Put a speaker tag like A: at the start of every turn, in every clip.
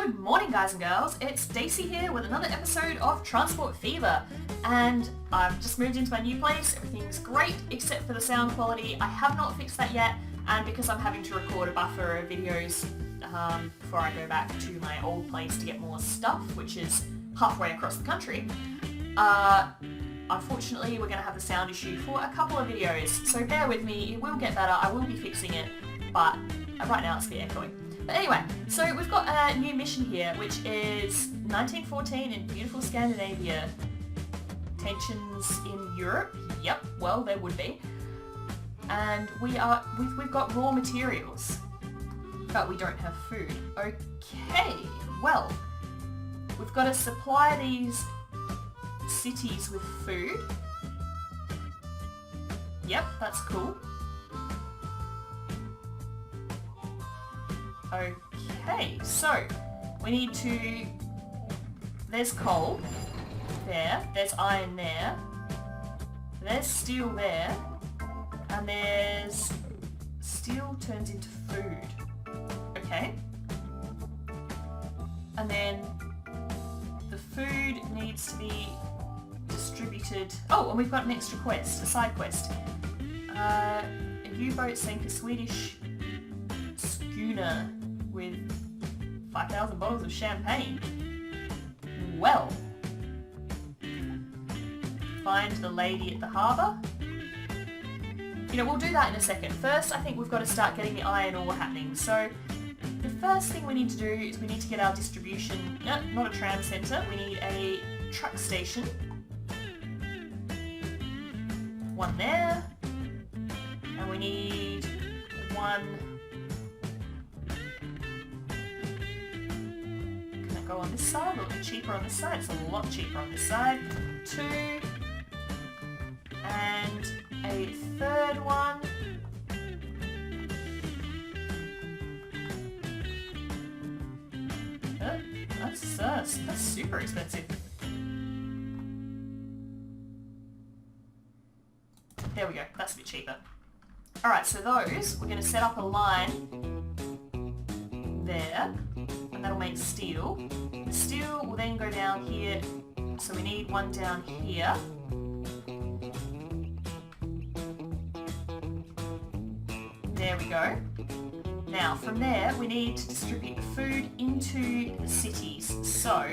A: Good morning, guys and girls. It's Daisy here with another episode of Transport Fever, and I've just moved into my new place. Everything's great except for the sound quality. I have not fixed that yet, and because I'm having to record a buffer of videos before I go back to my old place to get more stuff, which is halfway across the country, unfortunately we're going to have a sound issue for a couple of videos, so bear with me. It will get better. I will be fixing it, but right now it's a bit echoing. But anyway, so we've got a new mission here, which is 1914 in beautiful Scandinavia. Tensions in Europe? Yep, well, there would be. And we've got raw materials, but we don't have food. Okay, well, we've got to supply these cities with food. Yep, that's cool. Okay, so we need to, there's coal there, there's iron there, there's steel there, and there's steel turns into food. Okay. And then the food needs to be distributed. Oh, and we've got an extra quest, a side quest. A U-boat sank a Swedish schooner with 5,000 bottles of champagne. Well, find the lady at the harbour. You know, we'll do that in a second. First, I think we've got to start getting the iron ore happening. So the first thing we need to do is we need to get our distribution, no, not a tram centre, we need a truck station. One there, and we need one. Can it go on this side? A little bit cheaper on this side. It's a lot cheaper on this side. Two, and a third one. That's super expensive. There we go, that's a bit cheaper. Alright, so those, we're going to set up a line there, and that'll make steel. The steel will then go down here, so we need one down here. There we go. Now, from there, we need to distribute the food into the cities. So,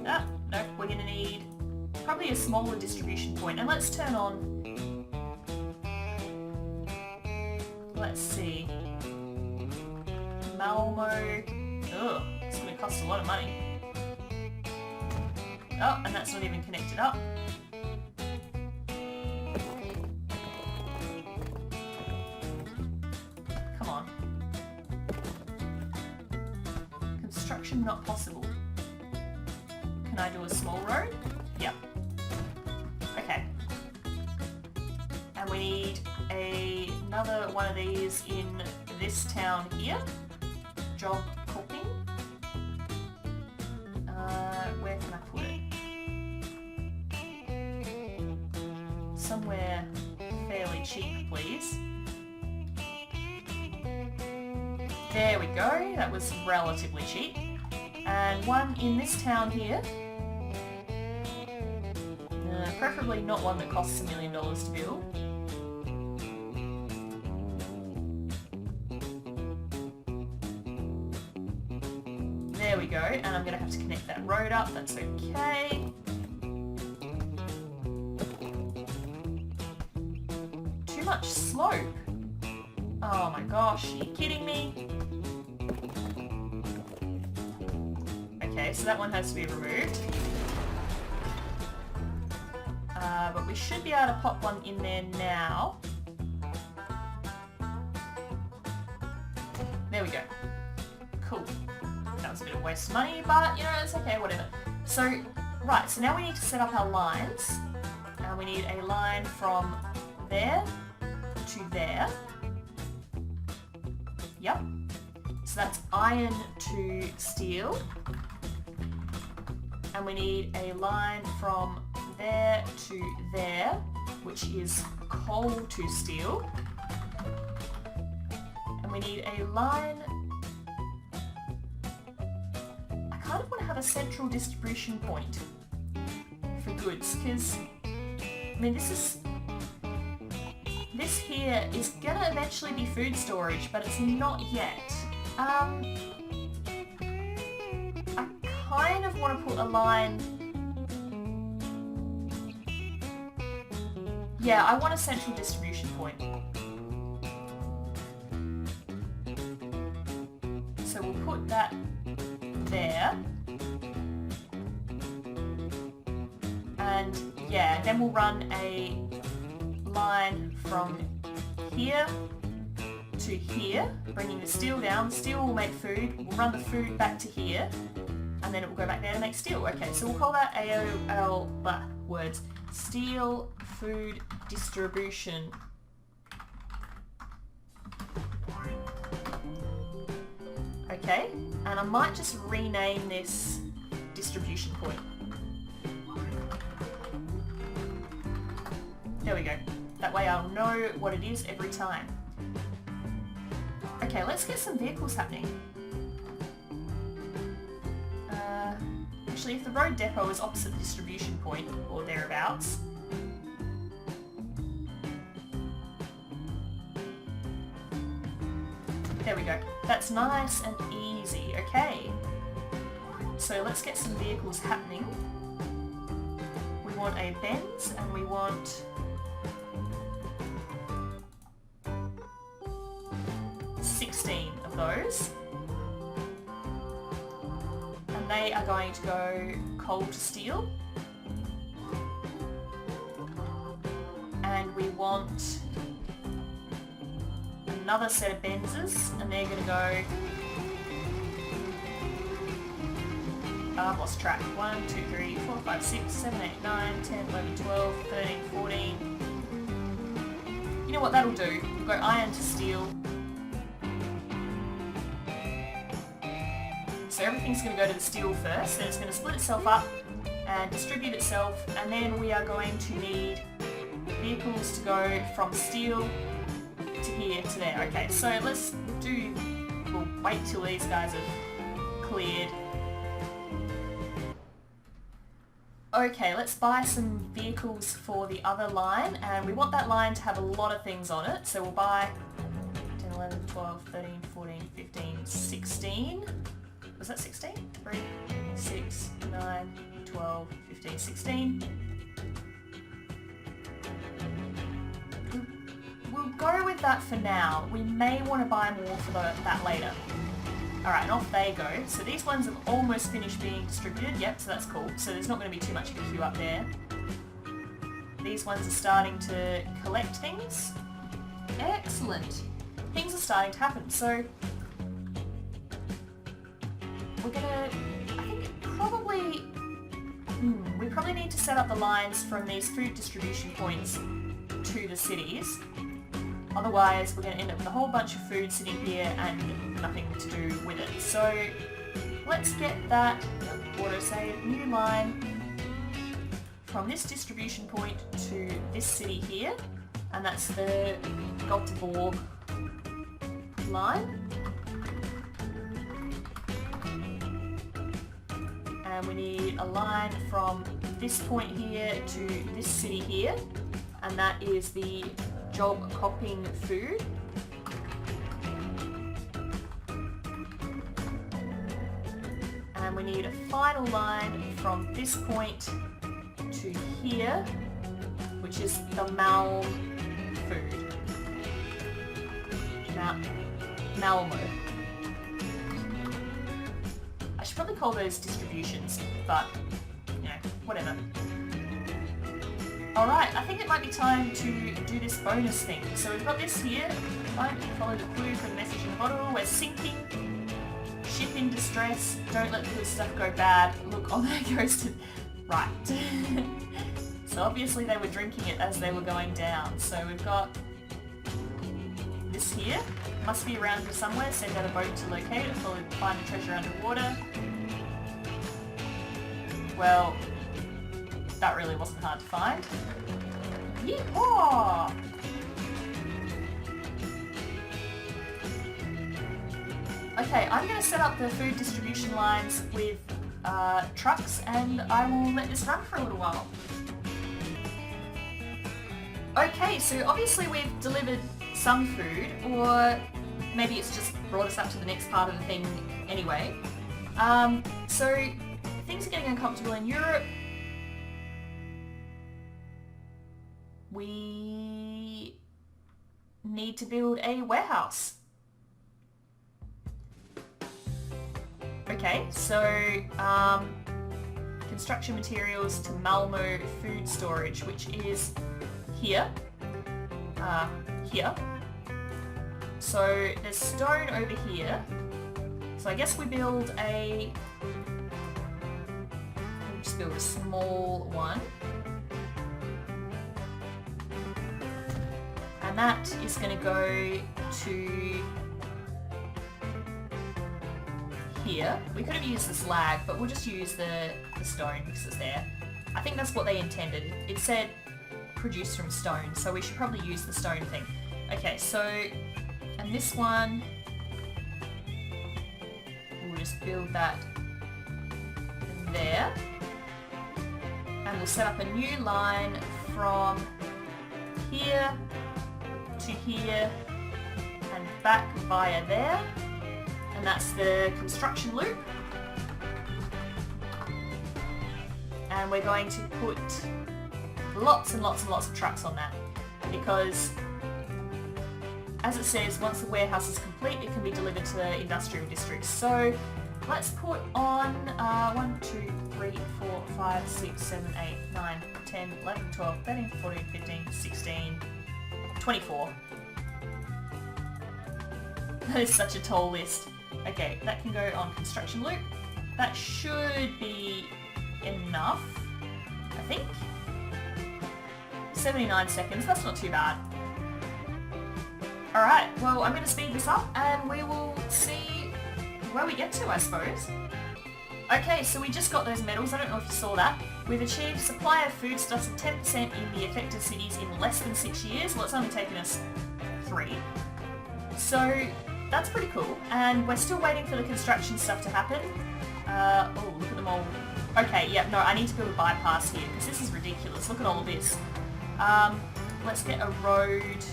A: no, we're going to need probably a smaller distribution point. And let's turn on, let's see, Malmo. Ugh, it's going to cost a lot of money. Oh, and that's not even connected up. Come on. Construction not possible. Can I do a small road? Yep. Okay. And we need another one of these in this town here. Job cooking. Where can I put it? Somewhere fairly cheap, please. There we go. That was relatively cheap. And one in this town here. Preferably not one that costs $1 million to build. There we go, and I'm going to have to connect that road up, that's okay. Too much slope. Oh my gosh, are you kidding me? Okay, so that one has to be removed. But we should be able to pop one in there now. There we go. Cool. That was a bit of waste of money, but you know, it's okay, whatever. So, right, so now we need to set up our lines. We need a line from there to there. Yep. So that's iron to steel. And we need a line from there to there, which is coal to steel. And we need a line kind of want to have a central distribution point for goods, because, I mean, this here is gonna eventually be food storage, but it's not yet. I kind of want to put a line... Yeah, I want a central distribution point. So we'll put that there. And yeah, then we'll run a line from here to here, bringing the steel down. The steel will make food. We'll run the food back to here, and then it will go back there to make steel. Okay, so we'll call that steel food distribution. Okay, and I might just rename this distribution point. There we go. That way I'll know what it is every time. Okay, let's get some vehicles happening. Actually, if the road depot is opposite the distribution point, or thereabouts, there we go. That's nice and easy. Okay. So let's get some vehicles happening. We want a Benz, and we want 16 of those. And they are going to go coal to steel. And we want another set of Benzes, and they're going to go... I've lost track. 1, 2, 3, 4, 5, 6, 7, 8, 9, 10, 11, 12, 13, 14. You know what that'll do? We'll go iron to steel. So everything's going to go to the steel first, then it's going to split itself up and distribute itself, and then we are going to need vehicles to go from steel to here to there. Okay, so let's do... We'll wait till these guys have cleared. Okay, let's buy some vehicles for the other line, and we want that line to have a lot of things on it, so we'll buy 10, 11, 12, 13, 14, 15, 16. Was that 16? 3, 6, 9, 12, 15, 16. We'll go with that for now. We may want to buy more for that later. Alright, and off they go. So these ones have almost finished being distributed. Yep, so that's cool. So there's not going to be too much of a queue up there. These ones are starting to collect things. Excellent. Things are starting to happen. So we're gonna... I think probably... we probably need to set up the lines from these food distribution points to the cities. Otherwise, we're going to end up with a whole bunch of food sitting here and nothing to do with it. So let's get that autosave new line from this distribution point to this city here, and that's the Göteborg line. And we need a line from this point here to this city here, and that is the job copying food. And we need a final line from this point to here, which is the Malm food. Malmo. I should probably call those distributions, but, you know, whatever. Alright, I think it might be time to do this bonus thing. So we've got this here. Right, follow the clue from the message in the bottle. We're sinking. Ship in distress. Don't let the good stuff go bad. Look, on there goes to... Right. So obviously they were drinking it as they were going down. So we've got this here. Must be around here somewhere. Send out a boat to locate it. Find the treasure underwater. Well... that really wasn't hard to find. Yeehaw! Okay, I'm going to set up the food distribution lines with trucks, and I will let this run for a little while. Okay, so obviously we've delivered some food, or maybe it's just brought us up to the next part of the thing anyway. So things are getting uncomfortable in Europe. We need to build a warehouse. Okay, so construction materials to Malmo food storage, which is here. Here. So there's stone over here. So I guess we build we'll just build a small one. And that is going to go to here. We could have used this lag, but we'll just use the stone because it's there. I think that's what they intended. It said produced from stone, so we should probably use the stone thing. Okay, so, and this one, we'll just build that there. And we'll set up a new line from here to here and back via there. And that's the construction loop. And we're going to put lots and lots and lots of trucks on that, because as it says, once the warehouse is complete, it can be delivered to the industrial districts. So let's put on 1, 2, 3, 4, 5, 6, 7, 8, 9, 10, 11, 12, 13, 14, 15, 16, 24. That is such a tall list. Okay, that can go on construction loop. That should be enough, I think. 79 seconds, that's not too bad. Alright, well I'm going to speed this up and we will see where we get to, I suppose. Okay, so we just got those medals, I don't know if you saw that. We've achieved supply of foodstuffs of 10% in the affected cities in less than 6 years. Well, it's only taken us 3. So that's pretty cool, and we're still waiting for the construction stuff to happen. Oh, look at them all. Okay, yeah, no, I need to build a bypass here, because this is ridiculous. Look at all of this. Let's get a road.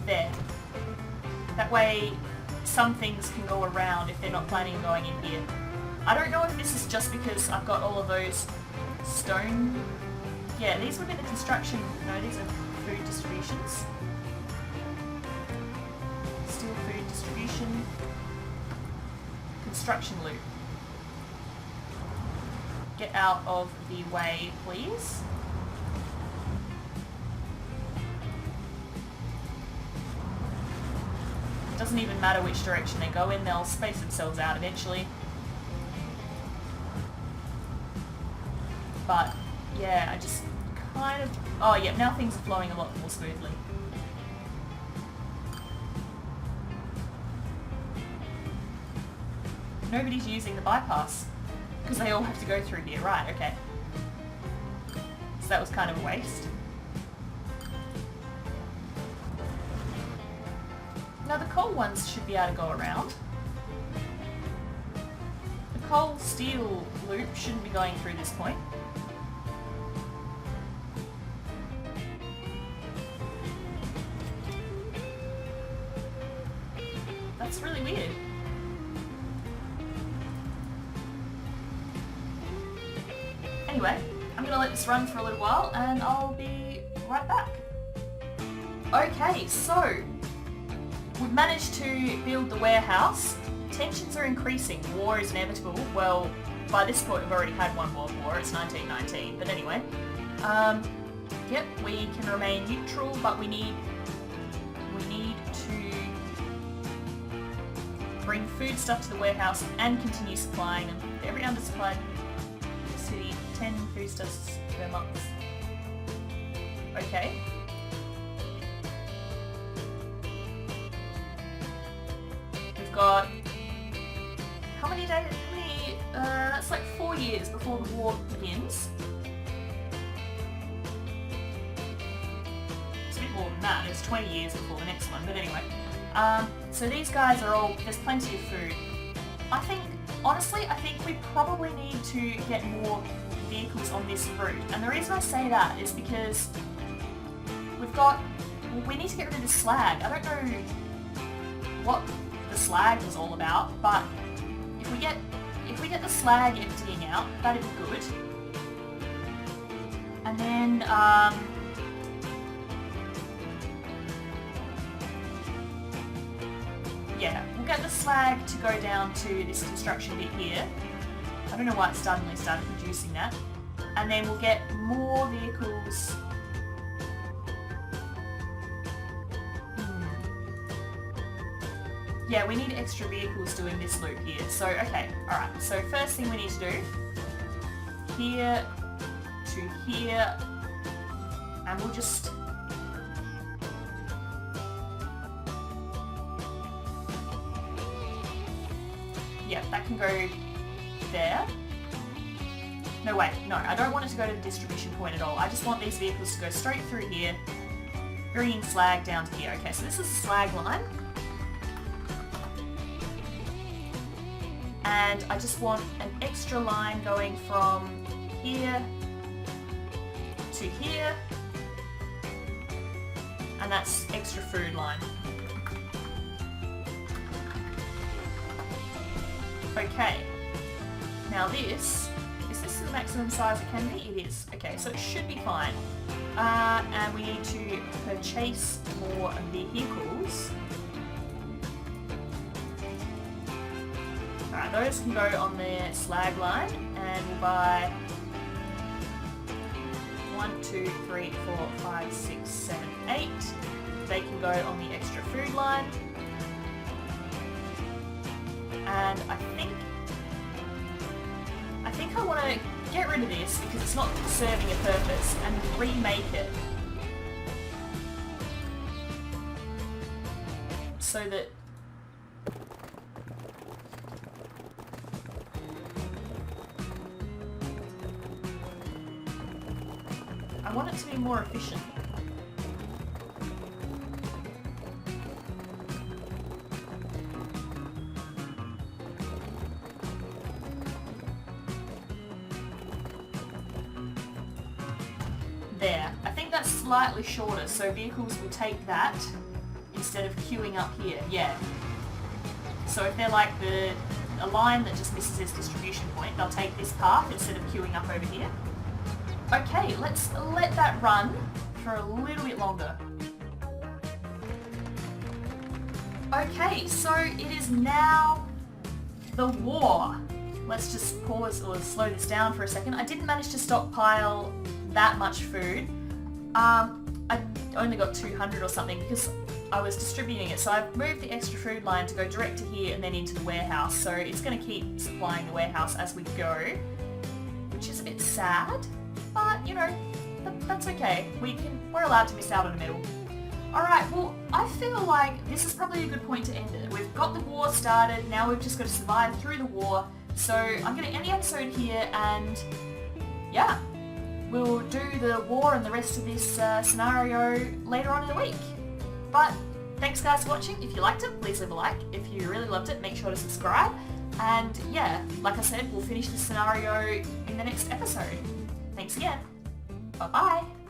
A: There. That way, some things can go around if they're not planning on going in here. I don't know if this is just because I've got all of those stone... Yeah, these would be the construction... No, these are food distributions. Steel food distribution. Construction loop. Get out of the way, please. It doesn't even matter which direction they go in, they'll space themselves out eventually. But, yeah, I just kind of... Oh, yeah, now things are flowing a lot more smoothly. Nobody's using the bypass, because they all have to go through here. Right, okay. So that was kind of a waste. Now the coal ones should be able to go around. The coal steel loop shouldn't be going through this point. That's really weird. Anyway, I'm gonna let this run for a little while and I'll be right back. Okay, so we've managed to build the warehouse. Tensions are increasing. War is inevitable. Well, by this point we've already had one world war. It's 1919. But anyway, yep, we can remain neutral, but we need to bring food stuff to the warehouse and continue supplying them. Every undersupplied city, 10 foodstuffs per month. Okay. We've got... How many days? That's like 4 years before the war begins. It's a bit more than that. It's 20 years before the next one, but anyway. So these guys are all, there's plenty of food. Honestly, I think we probably need to get more vehicles on this route. And the reason I say that is because we need to get rid of this slag. I don't know what the slag was all about, but if we get the slag emptying out, that'd be good. And then, yeah, we'll get the slag to go down to this construction bit here. I don't know why it suddenly started producing that. And then we'll get more vehicles. Yeah, we need extra vehicles doing this loop here. So, okay, alright. So first thing we need to do, here to here, and we'll just... Yeah, that can go there. No, wait, no, I don't want it to go to the distribution point at all. I just want these vehicles to go straight through here, bringing slag down to here. Okay, so this is the slag line. And I just want an extra line going from here to here, and that's extra food line. Okay, now is this the maximum size it can be? It is. Okay, so it should be fine. And we need to purchase more vehicles. Alright, those can go on the slag line, and we'll buy 1, 2, 3, 4, 5, 6, 7, 8. They can go on the extra food line. And I think I want to get rid of this because it's not serving a purpose and remake it so that I want it to be more efficient. There. I think that's slightly shorter, so vehicles will take that instead of queuing up here. Yeah. So if they're like a line that just misses its distribution point, they'll take this path instead of queuing up over here. Okay, let's let that run for a little bit longer. Okay, so it is now the war. Let's just pause or slow this down for a second. I didn't manage to stockpile that much food. I only got 200 or something because I was distributing it. So I've moved the extra food line to go direct to here and then into the warehouse. So it's going to keep supplying the warehouse as we go, which is a bit sad, but you know, that's okay. We're allowed to miss out on the medal. Alright, well, I feel like this is probably a good point to end it. We've got the war started, now we've just got to survive through the war. So I'm going to end the episode here, and yeah, we'll do the war and the rest of this scenario later on in the week. But thanks guys for watching. If you liked it, please leave a like. If you really loved it, make sure to subscribe. And yeah, like I said, we'll finish the scenario in the next episode. Thanks again. Bye-bye.